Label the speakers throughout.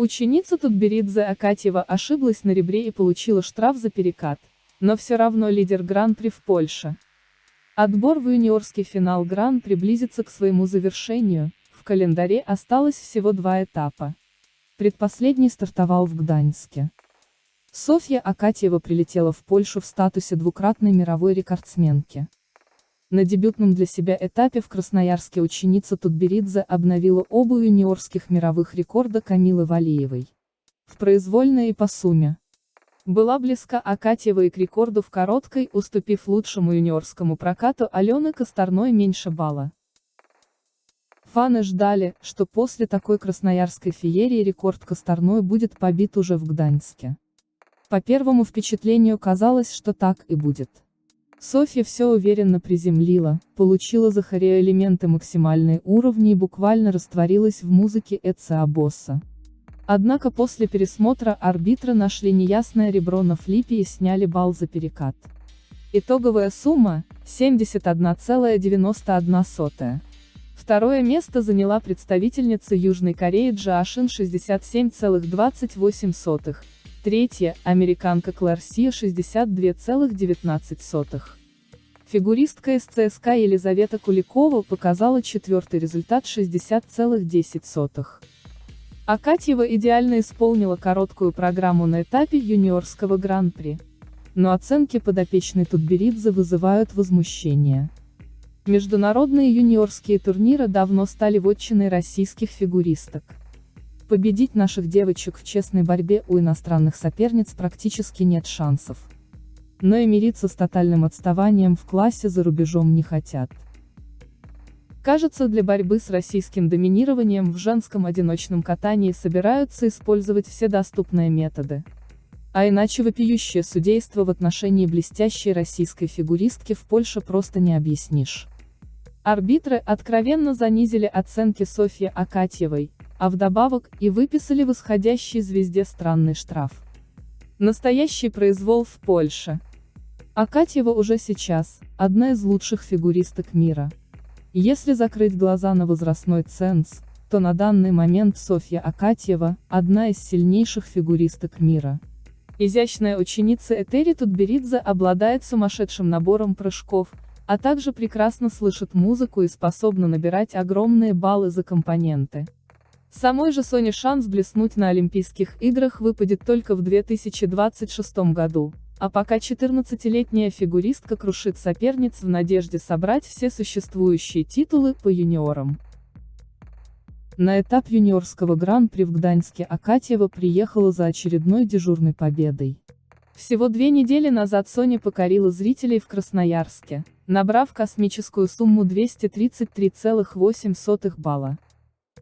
Speaker 1: Ученица Тутберидзе Акатьева ошиблась на ребре и получила штраф за перекат, но все равно лидер Гран-при в Польше. Отбор в юниорский финал Гран-при близится к своему завершению, в календаре осталось всего 2 этапа. Предпоследний стартовал в Гданьске. Софья Акатьева прилетела в Польшу в статусе двукратной мировой рекордсменки. На дебютном для себя этапе в Красноярске ученица Тутберидзе обновила оба юниорских мировых рекорда Камилы Валиевой. В произвольной и по сумме. Была близка Акатьева и к рекорду в короткой, уступив лучшему юниорскому прокату Алены Косторной меньше балла. Фаны ждали, что после такой красноярской феерии рекорд Косторной будет побит уже в Гданьске. По первому впечатлению казалось, что так и будет. Софья все уверенно приземлила, получила за хореоэлементы максимальные уровни и буквально растворилась в музыке Эдса Абосса. Однако после пересмотра арбитры нашли неясное ребро на флипе и сняли балл за перекат. Итоговая сумма – 71,91. Второе место заняла представительница Южной Кореи Джашин 67,28. Третье – американка Кларсия 62,19. Фигуристка из ЦСКА Елизавета Куликова показала четвертый результат 60,10. Акатьева идеально исполнила короткую программу на этапе юниорского гран-при. Но оценки подопечной Тутберидзе вызывают возмущение. Международные юниорские турниры давно стали вотчиной российских фигуристок. Победить наших девочек в честной борьбе у иностранных соперниц практически нет шансов. Но и мириться с тотальным отставанием в классе за рубежом не хотят. Кажется, для борьбы с российским доминированием в женском одиночном катании собираются использовать все доступные методы. А иначе вопиющее судейство в отношении блестящей российской фигуристки в Польше просто не объяснишь. Арбитры откровенно занизили оценки Софьи Акатьевой, а вдобавок и выписали восходящей звезде странный штраф. Настоящий произвол в Польше. Акатьева уже сейчас – одна из лучших фигуристок мира. Если закрыть глаза на возрастной ценз, то на данный момент Софья Акатьева – одна из сильнейших фигуристок мира. Изящная ученица Этери Тутберидзе обладает сумасшедшим набором прыжков, а также прекрасно слышит музыку и способна набирать огромные баллы за компоненты. Самой же Соне шанс блеснуть на Олимпийских играх выпадет только в 2026 году, а пока 14-летняя фигуристка крушит соперниц в надежде собрать все существующие титулы по юниорам. На этап юниорского гран-при в Гданьске Акатьева приехала за очередной дежурной победой. Всего 2 недели назад Соня покорила зрителей в Красноярске, набрав космическую сумму 233,8 балла.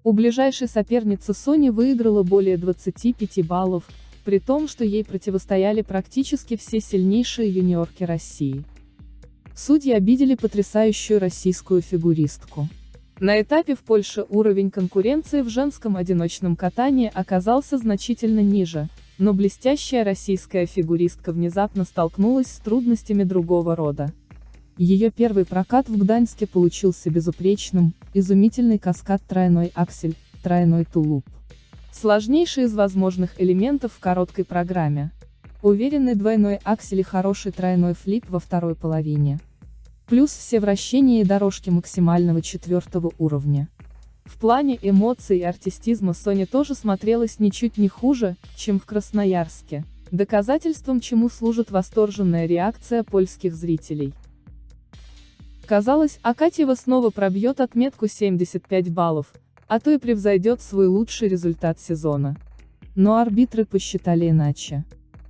Speaker 1: У ближайшей соперницы Сони выиграла более 25 баллов, при том, что ей противостояли практически все сильнейшие юниорки России. Судьи обидели потрясающую российскую фигуристку. На этапе в Польше уровень конкуренции в женском одиночном катании оказался значительно ниже, но блестящая российская фигуристка внезапно столкнулась с трудностями другого рода. Ее первый прокат в Гданьске получился безупречным, изумительный каскад тройной аксель, тройной тулуп. Сложнейший из возможных элементов в короткой программе. Уверенный двойной аксель и хороший тройной флип во второй половине. Плюс все вращения и дорожки максимального 4-го уровня. В плане эмоций и артистизма Соня тоже смотрелась ничуть не хуже, чем в Красноярске, доказательством чему служит восторженная реакция польских зрителей. Казалось, Акатьева снова пробьет отметку 75 баллов, а то и превзойдет свой лучший результат сезона. Но арбитры посчитали иначе.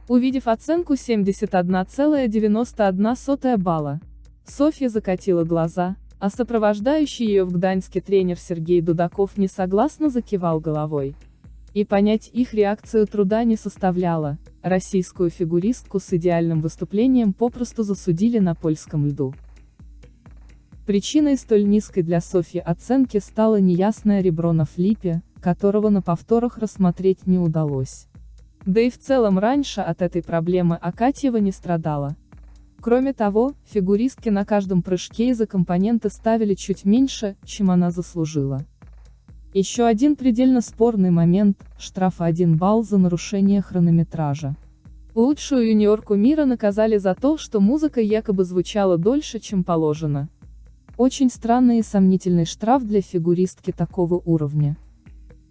Speaker 1: Увидев оценку 71,91 балла, Софья закатила глаза, а сопровождающий ее в Гданьске тренер Сергей Дудаков несогласно закивал головой. И понять их реакцию труда не составляло, российскую фигуристку с идеальным выступлением попросту засудили на польском льду. Причиной столь низкой для Софьи оценки стало неясное ребро на флипе, которого на повторах рассмотреть не удалось. Да и в целом раньше от этой проблемы Акатьева не страдала. Кроме того, фигуристки на каждом прыжке из-за компоненты ставили чуть меньше, чем она заслужила. Еще один предельно спорный момент – штраф 1 балл за нарушение хронометража. Лучшую юниорку мира наказали за то, что музыка якобы звучала дольше, чем положено. Очень странный и сомнительный штраф для фигуристки такого уровня.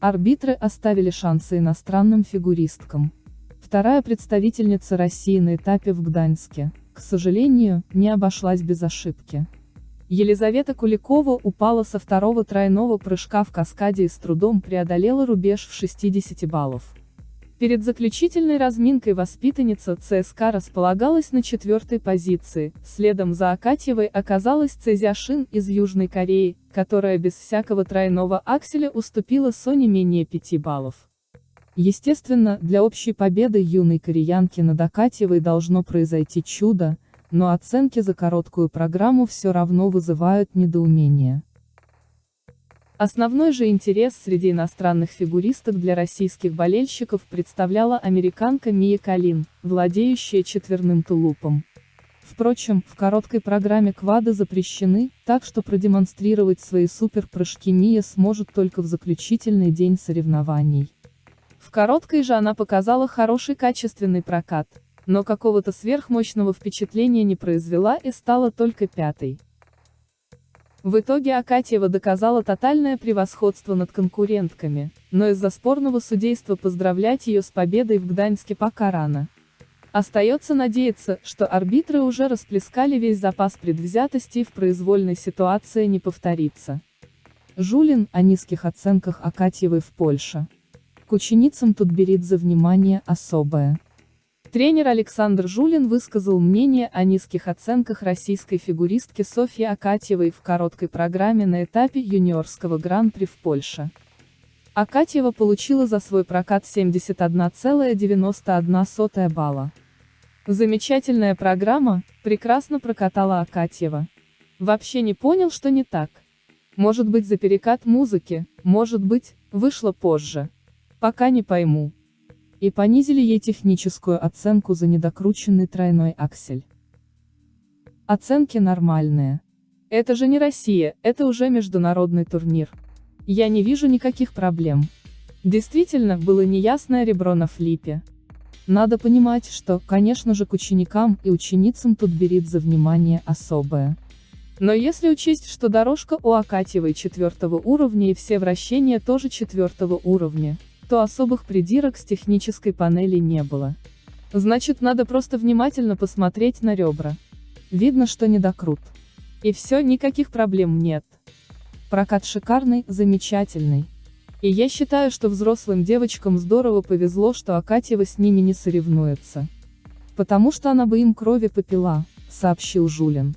Speaker 1: Арбитры оставили шансы иностранным фигуристкам. Вторая представительница России на этапе в Гданьске, к сожалению, не обошлась без ошибки. Елизавета Куликова упала со второго тройного прыжка в каскаде и с трудом преодолела рубеж в 60 баллов. Перед заключительной разминкой воспитанница ЦСКА располагалась на 4-й позиции, следом за Акатьевой оказалась Цзяшин из Южной Кореи, которая без всякого тройного акселя уступила Соне менее 5 баллов. Естественно, для общей победы юной кореянки над Акатьевой должно произойти чудо, но оценки за короткую программу все равно вызывают недоумение. Основной же интерес среди иностранных фигуристок для российских болельщиков представляла американка Мия Калин, владеющая четверным тулупом. Впрочем, в короткой программе квады запрещены, так что продемонстрировать свои суперпрыжки Мия сможет только в заключительный день соревнований. В короткой же она показала хороший качественный прокат, но какого-то сверхмощного впечатления не произвела и стала только 5-й. В итоге Акатьева доказала тотальное превосходство над конкурентками, но из-за спорного судейства поздравлять ее с победой в Гданьске пока рано. Остается надеяться, что арбитры уже расплескали весь запас предвзятости и в произвольной ситуации не повторится. Жулин о низких оценках Акатьевой в Польше. К ученицам Тутберидзе внимание особое. Тренер Александр Жулин высказал мнение о низких оценках российской фигуристки Софьи Акатьевой в короткой программе на этапе юниорского гран-при в Польше. Акатьева получила за свой прокат 71,91 балла. Замечательная программа, прекрасно прокатала Акатьева. Вообще не понял, что не так. Может быть, за перекат музыки, может быть, вышло позже. Пока не пойму. И понизили ей техническую оценку за недокрученный тройной аксель. Оценки нормальные. Это же не Россия, это уже международный турнир. Я не вижу никаких проблем. Действительно, было неясное ребро на флипе. Надо понимать, что, конечно же, к ученикам и ученицам Тутберидзе внимание особое. Но если учесть, что дорожка у Акатьевой 4-го уровня и все вращения тоже 4-го уровня, то особых придирок с технической панели не было. Значит, надо просто внимательно посмотреть на ребра. Видно, что недокрут. И все, никаких проблем нет. Прокат шикарный, замечательный. И я считаю, что взрослым девочкам здорово повезло, что Акатьева с ними не соревнуется. Потому что она бы им крови попила, сообщил Жулин.